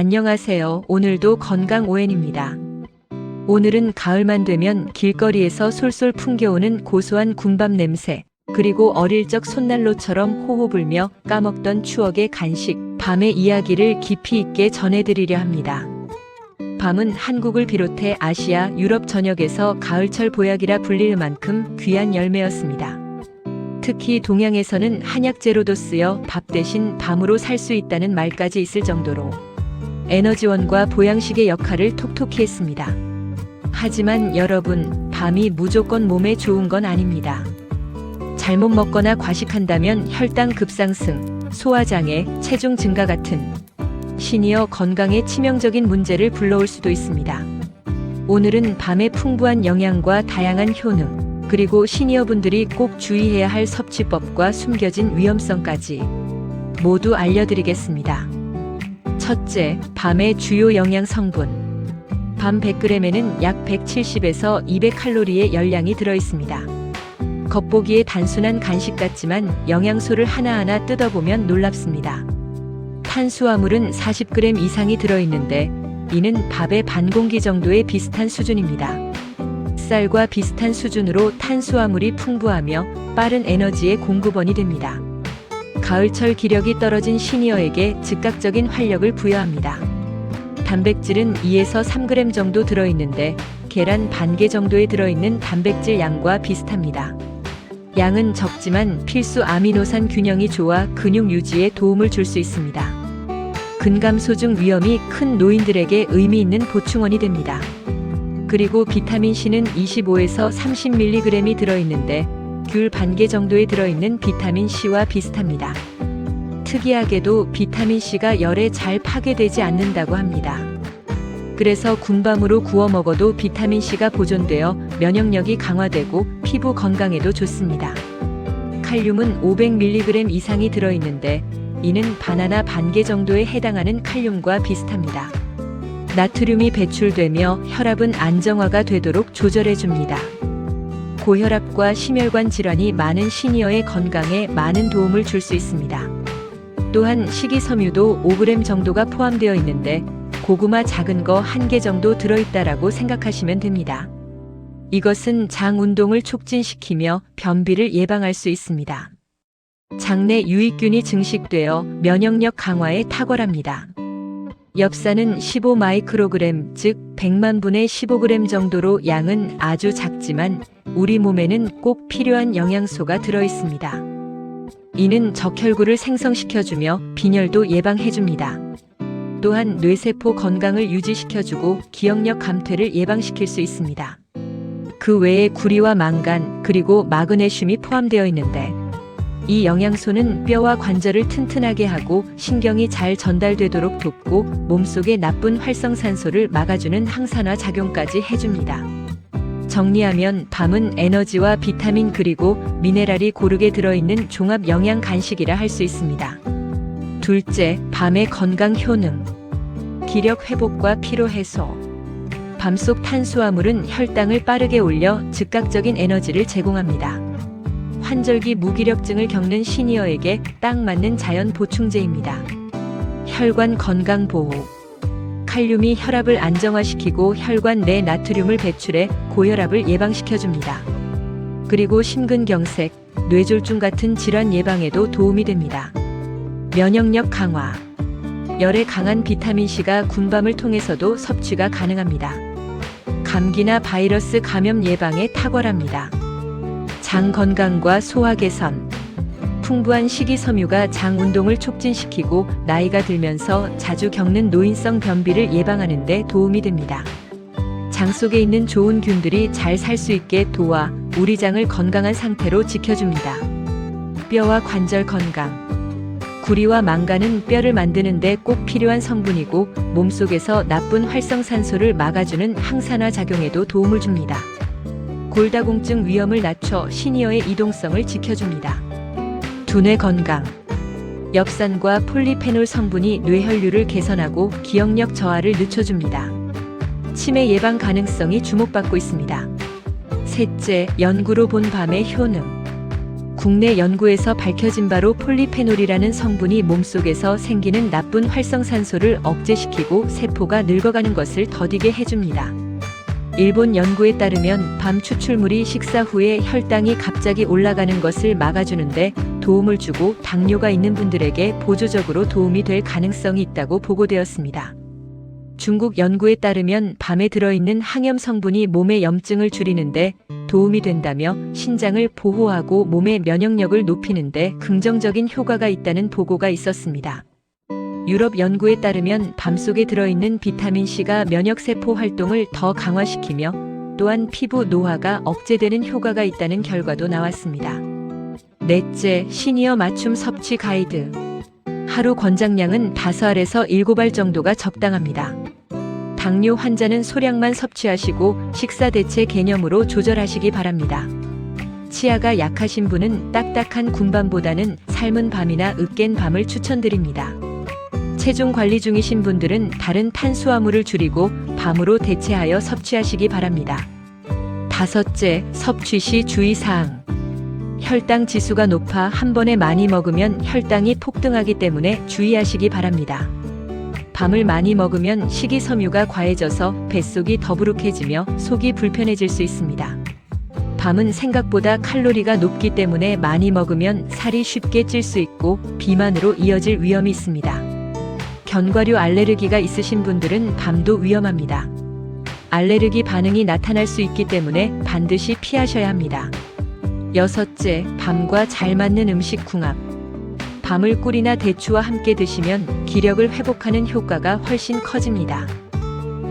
안녕하세요. 오늘도 건강 ON입니다. 오늘은 가을만 되면 길거리에서 솔솔 풍겨오는 고소한 군밤 냄새, 그리고 어릴 적 손난로처럼 호호 불며 까먹던 추억의 간식, 밤의 이야기를 깊이 있게 전해드리려 합니다. 밤은 한국을 비롯해 아시아, 유럽 전역에서 가을철 보약이라 불릴 만큼 귀한 열매였습니다. 특히 동양에서는 한약재로도 쓰여 밥 대신 밤으로 살 수 있다는 말까지 있을 정도로 에너지원과 보양식의 역할을 톡톡히 했습니다. 하지만 여러분, 밤이 무조건 몸에 좋은 건 아닙니다. 잘못 먹거나 과식한다면 혈당 급상승, 소화장애, 체중 증가 같은 시니어 건강에 치명적인 문제를 불러올 수도 있습니다. 오늘은 밤의 풍부한 영양과 다양한 효능, 그리고 시니어분들이 꼭 주의해야 할 섭취법과 숨겨진 위험성까지 모두 알려드리겠습니다. 첫째, 밤의 주요 영양 성분. 밤 100g에는 약 170에서 200칼로리의 열량이 들어있습니다. 겉보기에 단순한 간식 같지만 영양소를 하나하나 뜯어보면 놀랍습니다. 탄수화물은 40g 이상이 들어있는데 이는 밥의 반 공기 정도의 비슷한 수준입니다. 쌀과 비슷한 수준으로 탄수화물이 풍부하며 빠른 에너지의 공급원이 됩니다. 가을철 기력이 떨어진 시니어에게 즉각적인 활력을 부여합니다. 단백질은 2에서 3g 정도 들어있는데 계란 반 개 정도에 들어있는 단백질 양과 비슷합니다. 양은 적지만 필수 아미노산 균형이 좋아 근육 유지에 도움을 줄 수 있습니다. 근감소증 위험이 큰 노인들에게 의미 있는 보충원이 됩니다. 그리고 비타민C는 25에서 30mg이 들어있는데 귤 반 개 정도에 들어있는 비타민C와 비슷합니다. 특이하게도 비타민C가 열에 잘 파괴되지 않는다고 합니다. 그래서 군밤으로 구워 먹어도 비타민C가 보존되어 면역력이 강화되고 피부 건강에도 좋습니다. 칼륨은 500mg 이상이 들어있는데 이는 바나나 반 개 정도에 해당하는 칼륨과 비슷합니다. 나트륨이 배출되며 혈압은 안정화가 되도록 조절해줍니다. 고혈압과 심혈관 질환이 많은 시니어의 건강에 많은 도움을 줄 수 있습니다. 또한 식이섬유도 5g 정도가 포함되어 있는데 고구마 작은 거 1개 정도 들어있다라고 생각하시면 됩니다. 이것은 장 운동을 촉진시키며 변비를 예방할 수 있습니다. 장내 유익균이 증식되어 면역력 강화에 탁월합니다. 엽산은 15마이크로그램, 즉 100만 분의 15g 정도로 양은 아주 작지만 우리 몸에는 꼭 필요한 영양소가 들어있습니다. 이는 적혈구를 생성시켜주며 빈혈도 예방해줍니다. 또한 뇌세포 건강을 유지시켜주고 기억력 감퇴를 예방시킬 수 있습니다. 그 외에 구리와 망간, 그리고 마그네슘이 포함되어 있는데 이 영양소는 뼈와 관절을 튼튼하게 하고 신경이 잘 전달되도록 돕고 몸속의 나쁜 활성산소를 막아주는 항산화 작용까지 해줍니다. 정리하면 밤은 에너지와 비타민 그리고 미네랄이 고르게 들어있는 종합 영양 간식이라 할 수 있습니다. 둘째, 밤의 건강 효능. 기력 회복과 피로 해소. 밤속 탄수화물은 혈당을 빠르게 올려 즉각적인 에너지를 제공합니다. 환절기 무기력증을 겪는 시니어에게 딱 맞는 자연 보충제입니다. 혈관 건강 보호. 칼륨이 혈압을 안정화시키고 혈관 내 나트륨을 배출해 고혈압을 예방시켜줍니다. 그리고 심근경색, 뇌졸중 같은 질환 예방에도 도움이 됩니다. 면역력 강화. 열에 강한 비타민C가 군밤을 통해서도 섭취가 가능합니다. 감기나 바이러스 감염 예방에 탁월합니다. 장 건강과 소화 개선. 풍부한 식이섬유가 장 운동을 촉진시키고 나이가 들면서 자주 겪는 노인성 변비를 예방하는 데 도움이 됩니다. 장 속에 있는 좋은 균들이 잘 살 수 있게 도와 우리 장을 건강한 상태로 지켜줍니다. 뼈와 관절 건강. 구리와 망간은 뼈를 만드는 데 꼭 필요한 성분이고 몸속에서 나쁜 활성산소를 막아주는 항산화 작용에도 도움을 줍니다. 골다공증 위험을 낮춰 시니어의 이동성을 지켜줍니다. 두뇌 건강. 엽산과 폴리페놀 성분이 뇌혈류를 개선하고 기억력 저하를 늦춰줍니다. 치매 예방 가능성이 주목받고 있습니다. 셋째, 연구로 본 밤의 효능. 국내 연구에서 밝혀진 바로 폴리페놀이라는 성분이 몸속에서 생기는 나쁜 활성산소를 억제시키고 세포가 늙어가는 것을 더디게 해줍니다. 일본 연구에 따르면 밤 추출물이 식사 후에 혈당이 갑자기 올라가는 것을 막아주는데 도움을 주고 당뇨가 있는 분들에게 보조적으로 도움이 될 가능성이 있다고 보고되었습니다. 중국 연구에 따르면 밤에 들어있는 항염 성분이 몸의 염증을 줄이는데 도움이 된다며 신장을 보호하고 몸의 면역력을 높이는데 긍정적인 효과가 있다는 보고가 있었습니다. 유럽 연구에 따르면 밤속에 들어있는 비타민C가 면역세포 활동을 더 강화시키며 또한 피부 노화가 억제되는 효과가 있다는 결과도 나왔습니다. 넷째, 시니어 맞춤 섭취 가이드. 하루 권장량은 5알에서 7알 정도가 적당합니다. 당뇨 환자는 소량만 섭취하시고 식사 대체 개념으로 조절하시기 바랍니다. 치아가 약하신 분은 딱딱한 군밤보다는 삶은 밤이나 으깬 밤을 추천드립니다. 체중 관리 중이신 분들은 다른 탄수화물을 줄이고 밤으로 대체하여 섭취하시기 바랍니다. 다섯째, 섭취 시 주의사항. 혈당 지수가 높아 한 번에 많이 먹으면 혈당이 폭등하기 때문에 주의하시기 바랍니다. 밤을 많이 먹으면 식이섬유가 과해져서 뱃속이 더부룩해지며 속이 불편해질 수 있습니다. 밤은 생각보다 칼로리가 높기 때문에 많이 먹으면 살이 쉽게 찔 수 있고 비만으로 이어질 위험이 있습니다. 견과류 알레르기가 있으신 분들은 밤도 위험합니다. 알레르기 반응이 나타날 수 있기 때문에 반드시 피하셔야 합니다. 여섯째, 밤과 잘 맞는 음식 궁합. 밤을 꿀이나 대추와 함께 드시면 기력을 회복하는 효과가 훨씬 커집니다.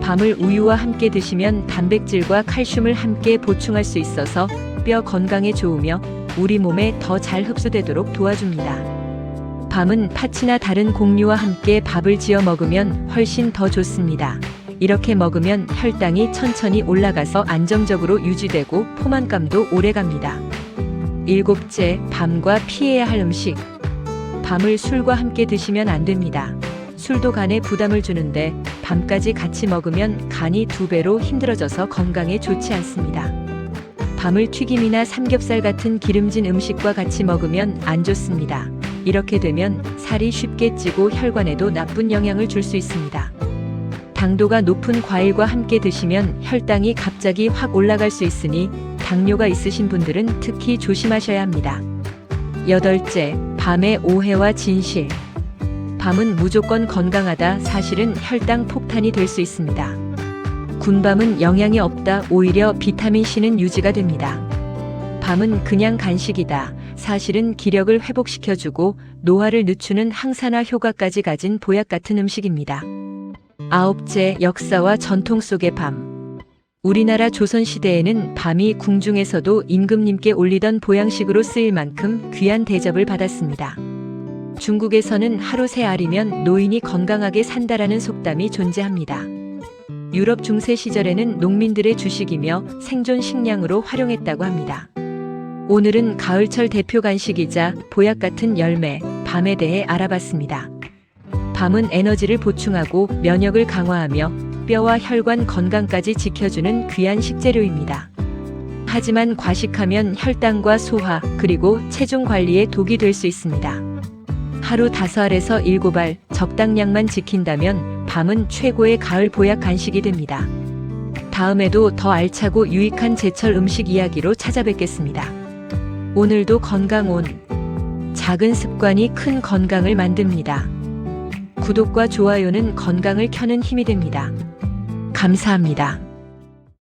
밤을 우유와 함께 드시면 단백질과 칼슘을 함께 보충할 수 있어서 뼈 건강에 좋으며 우리 몸에 더 잘 흡수되도록 도와줍니다. 밤은 팥이나 다른 곡류와 함께 밥을 지어 먹으면 훨씬 더 좋습니다. 이렇게 먹으면 혈당이 천천히 올라가서 안정적으로 유지되고 포만감도 오래갑니다. 일곱째, 밤과 피해야 할 음식. 밤을 술과 함께 드시면 안 됩니다. 술도 간에 부담을 주는데 밤까지 같이 먹으면 간이 2배로 힘들어져서 건강에 좋지 않습니다. 밤을 튀김이나 삼겹살 같은 기름진 음식과 같이 먹으면 안 좋습니다. 이렇게 되면 살이 쉽게 찌고 혈관에도 나쁜 영향을 줄 수 있습니다. 당도가 높은 과일과 함께 드시면 혈당이 갑자기 확 올라갈 수 있으니 당뇨가 있으신 분들은 특히 조심하셔야 합니다. 여덟째, 밤의 오해와 진실. 밤은 무조건 건강하다. 사실은 혈당 폭탄이 될 수 있습니다. 군밤은 영양이 없다. 오히려 비타민C는 유지가 됩니다. 밤은 그냥 간식이다. 사실은 기력을 회복시켜주고 노화를 늦추는 항산화 효과까지 가진 보약 같은 음식입니다. 아홉째, 역사와 전통 속의 밤. 우리나라 조선시대에는 밤이 궁중에서도 임금님께 올리던 보양식으로 쓰일 만큼 귀한 대접을 받았습니다. 중국에서는 하루 3알이면 노인이 건강하게 산다라는 속담이 존재합니다. 유럽 중세 시절에는 농민들의 주식이며 생존 식량으로 활용했다고 합니다. 오늘은 가을철 대표 간식이자 보약 같은 열매, 밤에 대해 알아봤습니다. 밤은 에너지를 보충하고 면역을 강화하며 뼈와 혈관 건강까지 지켜주는 귀한 식재료입니다. 하지만 과식하면 혈당과 소화, 그리고 체중 관리에 독이 될 수 있습니다. 하루 5알에서 7알, 적당량만 지킨다면 밤은 최고의 가을 보약 간식이 됩니다. 다음에도 더 알차고 유익한 제철 음식 이야기로 찾아뵙겠습니다. 오늘도 건강온. 작은 습관이 큰 건강을 만듭니다. 구독과 좋아요는 건강을 켜는 힘이 됩니다. 감사합니다.